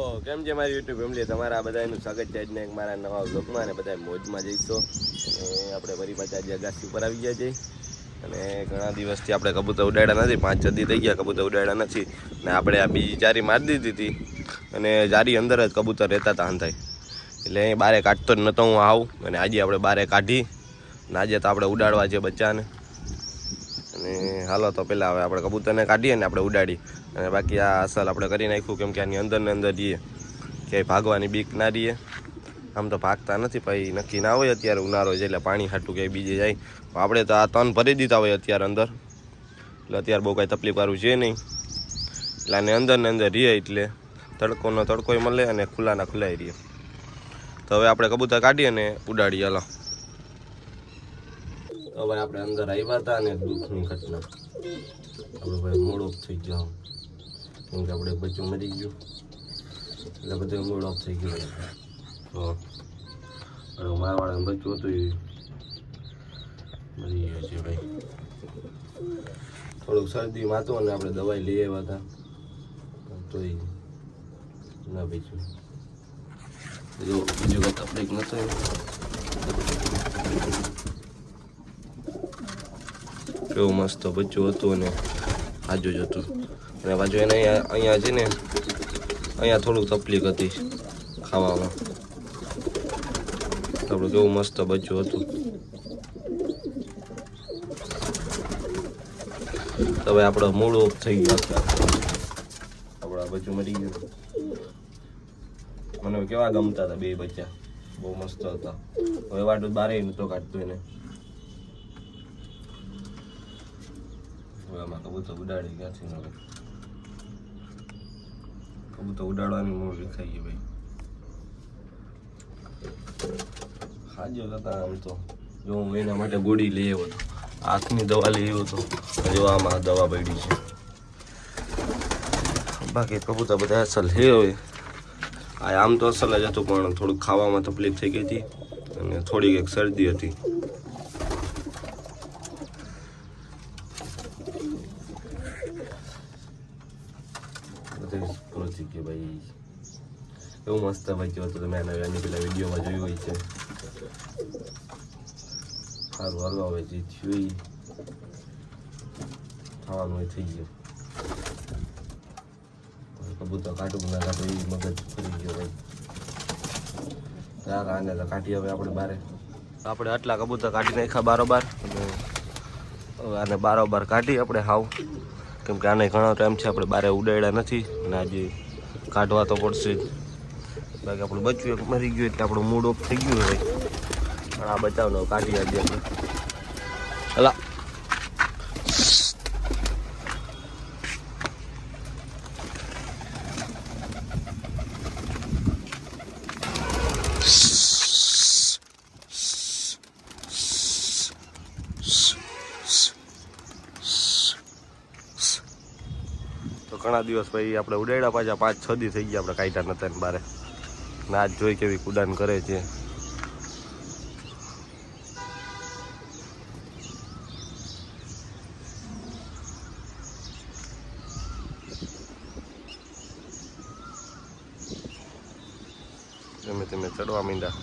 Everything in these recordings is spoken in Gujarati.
તો કેમ છે મારી યુટ્યુબ ફેમિલી, તમારા બધાનું સ્વાગત છે આજના એક મારા નવા વ્લોગમાં. અને બધા મોજમાં જઈશો. અને આપણે ફરી પાછા આજે અગાસી ઉપર આવી ગયા છીએ. અને ઘણા દિવસથી આપણે કબૂતર ઉડાડ્યા નથી, 5-6 દી થઈ ગયા કબૂતર ઉડાડ્યા નથી. ને આપણે આ બીજી જારી મારી દીધી હતી. અને જારી અંદર જ કબૂતર રહેતા હતા હંધાઈ, એટલે અહીં બારે કાઢતો જ નહોતો હું આવું. અને આજે આપણે બારે કાઢી અને આજે તો આપણે ઉડાડવા છે બચ્ચાને. અને હાલો તો પહેલાં હવે આપણે કબૂતરને કાઢીએ ને આપણે ઉડાડી. અને બાકી આ અસલ આપણે કરી નાખ્યું, કેમ કે આની અંદર ને અંદર રહીએ, ક્યાંય ભાગવાની બીક ના રહીએ. આમ તો ભાગતા નથી, પછી નક્કી ના હોય અત્યારે ઉનાળો છે એટલે પાણી હાટું ક્યાંય બીજે જાય. આપણે તો આ તન ભરી દીધા હોય અત્યારે અંદર, એટલે અત્યારે બહુ કાંઈ તકલીફવાળું છે નહીં. એટલે આને અંદર ને અંદર રહીએ એટલે તડકોનો તડકોય મળે અને ખુલ્લાના ખુલ્લાય રહીએ. તો હવે આપણે કબૂતર કાઢીએ અને ઉડાડીએ. હાલો તો ભાઈ આપણે અંદર આવ્યા હતા અને દુઃખની ઘટના, આપણે ભાઈ મૂડ ઓફ થઈ ગયો. કેમ કે આપણે બચ્ચું મરી ગયું એટલે બધું મૂડ ઓફ થઈ ગયું. તો મારવાળાનું બચ્ચું હતું એ મરી ગયું છે ભાઈ. થોડુંક શરદીમાં હતું અને આપણે દવાઈ લઈ આવ્યા હતા, તોય ના બચ્યું. બીજું કંઈ તકલીફ નહોતું. કેવું મસ્ત બચ્ચું હતું અને આજુ જ હતું. અને પાછું એને અહીંયા છે ને, અહીંયા થોડુંક તકલીફ હતી ખાવામાં. તો આપણે કેવું મસ્ત બચ્ચું હતું. તો હવે આપણો મૂડ ઓફ થઈ ગયો. આપણા બચ્ચું મરી ગયું. મને કેવા ગમતા હતા બે બચ્ચા, બહુ મસ્ત હતા. હવે વાટું બારે નહોતો કાઢતું એને. આમાં કબૂતર ઉડાડી ક્યાંથી ન હોય. કબૂતર ઉડાડવાની મૂળ વિખાઈ ગઈ ભાઈ. ખાજો હતા આમ તો. જો હું એના માટે ગોળી લઈ આવ્યો હતો, આંખની દવા લઈ આવ્યો હતો. જો આમાં દવા પડી છે. બાકી કબૂતર બધા અસલ છે. હવે આમ તો અસલ જ હતું, પણ થોડુંક ખાવામાં તકલીફ થઈ ગઈ હતી અને થોડીક એક શરદી હતી. ભાઈ એવું મસ્ત બચ્યું હતું. તમે આની પેલા વિડીયોમાં જોયું હોય છે. સારું હાલો હવે જે થયું ખાવાનું થઈ ગયું. કબૂતર કાઢવું ના કાઢવું એ મગજ ફરી ગયો ભાઈ. આને તો કાઢી હવે આપણે બારે. આપણે આટલા કબૂતર કાઢી નાખ્યા બારોબાર. અને હવે આને બારોબાર કાઢી આપણે હાવ, કેમ કે આને ઘણો ટાઈમ છે આપણે બારે ઉડાડ્યા નથી. અને આજે કાઢવા તો પડશે જ. બાકી આપણું બચ્ચું એક મરી ગયું એટલે આપણું મૂડ ઓફ થઈ ગયું ભાઈ. પણ આ બચાવનો કાઢી આજે આપણે. હલા તો ઘણા દિવસ પછી આપણે ઉડાડ્યા પાછા 5-6 દી થઈ ગયા આપણે કાઢ્યા નતા ને બારે. ને આજ જોઈ કેવી કુડાન કરે છે. ધીમે ધીમે ચડવા માંડ્યા.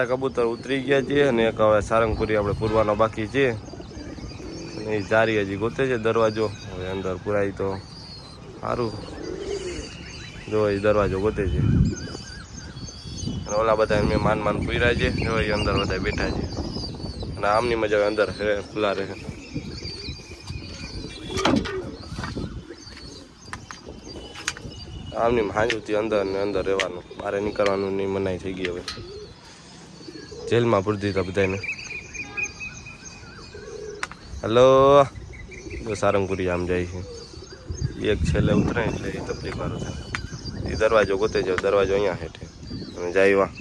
કબૂતર ઉતરી ગયા છે અને એક હવે સારંગપુરી આપણે પૂરવાનો બાકી છે. અને એ જારી હજી ગોતે છે દરવાજો. હવે અંદર પુરાય તો સારું. જો એ દરવાજો ગોતે છે. અને ઓલા બધા મેં માન પૂર્યા છે. જો એ અંદર બધા બેઠા છે. અને આમની મજા હવે અંદર ખુલ્લા રહે. આમની હાંજુથી અંદર ને અંદર રહેવાનું, બહાર નીકળવાનું નહીં મનાઈ થઈ ગઈ. હવે જેલમાં પૂરી દીધા બધાને. હલો જો સારંગપુરી આમ જાય છે. એક છેલ્લે ઉતરે એટલે એ તકલીફ વાળું થાય. એ દરવાજો ગોતે જાવ, દરવાજો અહીંયા હેઠે અને જાય વા.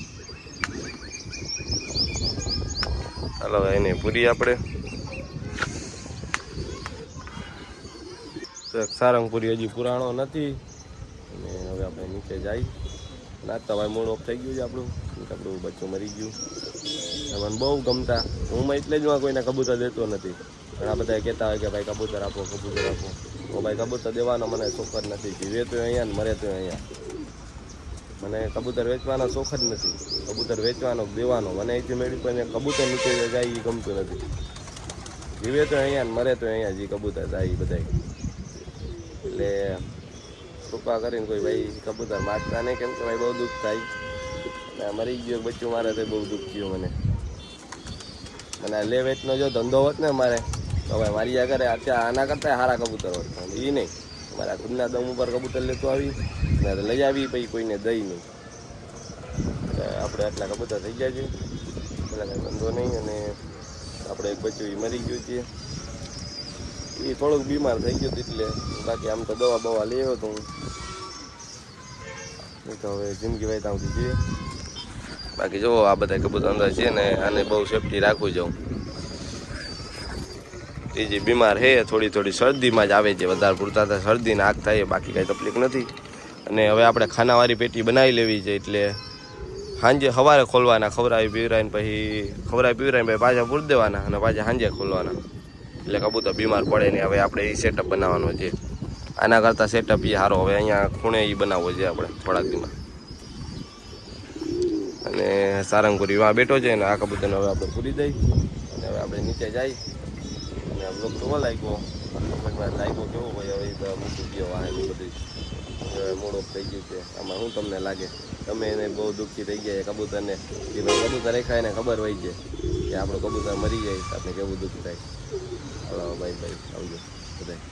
ચાલો એને પૂરી આપણે. સારંગપુરી હજી પુરાણો નથી. અને હવે આપણે નીચે જાય. નાચતા ભાઈ મૂડ ઓફ થઈ ગયું છે આપણું બચ્ચું મરી ગયું. મને બહુ ગમતા, હું એટલે જ કોઈને કબૂતર દેતો નથી. ઘણા બધા કહેતા હોય કે ભાઈ કબૂતર આપો. હું ભાઈ કબૂતર દેવાનો મને શોખ જ નથી. જીવે તો અહીંયા ને મરે તો અહીંયા. મને કબૂતર વેચવાનો શોખ જ નથી. કબૂતર વેચવાનો દેવાનો મને અહીંથી મેળવી પણ કબૂતર નીચે જાય એ ગમતું નથી. જીવે તો અહીંયા ને મરે તો અહીંયા જે કબૂતર જાય એ બધા. એટલે કૃપા કરીને કોઈ ભાઈ કબૂતર માગતા નહીં, કેમ કે ભાઈ બહુ દુઃખ થાય. અને મરી ગયો બચ્ચું મારે તો બહુ દુઃખ થયું મને. લે વેચનો જો ધંધો હોત ને મારે તો ભાઈ મારી આગળ અત્યારે આના કરતાં સારા કબૂતર હોત. એ નહીં, મારા ખુદના દમ ઉપર કબૂતર લેતો આવી ને લઈ આવી, પછી કોઈને દઈ નહીં. આપણે આટલા કબૂતર થઈ ગયા છે, પેલા કાંઈ ધંધો નહીં. અને આપણે એક બચ્ચું એ મરી ગયું છે. એ થોડુંક બીમાર થઈ ગયું એટલે, બાકી આમ તો દવા બવા લઈ આવ્યો તો હું. તો હવે જિંદગી ભાઈ ત્યાં સુધી જોઈએ. બાકી જુઓ આ બધા કબૂતર અંદર છે ને, આને બહુ સેફટી રાખવું જાઉં. એ જે બીમાર છે થોડી શરદીમાં જ આવે છે, વધારે પૂરતા તો શરદીને આગ થાય, બાકી કાંઈ તકલીફ નથી. અને હવે આપણે ખાનાવાળી પેટી બનાવી લેવી છે, એટલે સાંજે સવારે ખોલવાના, ખવડાવી પીવરાઈને પછી પાછા પૂરી દેવાના અને પાછા સાંજે ખોલવાના. એટલે કબૂતર બીમાર પડે નહીં. હવે આપણે એ સેટઅપ બનાવવાનો છે. આના કરતાં સેટઅપ એ સારો. હવે અહીંયા ખૂણે એ બનાવવો છે આપણે થોડાક દીમાં. અને સારંગપુરી વાં બેઠો છે ને આ કબૂતરને હવે આપણે પૂરી દઈ અને હવે આપણે નીચે જઈ. અને આ બ્લોગ કેવો લાગ્યો કેવો ભાઈ? હવે તો મૂકી ગયો વાહ એની બધી મૂડ ઓફ થઈ ગયું છે. આમાં શું તમને લાગે? તમે એને બહુ દુઃખી થઈ ગયા કબૂતરને, કે ભાઈ કબૂતર રેખાય એને ખબર હોય છે કે આપણું કબૂતર મરી જાય તો આપણે કેવું દુઃખ થાય. હલો ભાઈ આવજો બધા.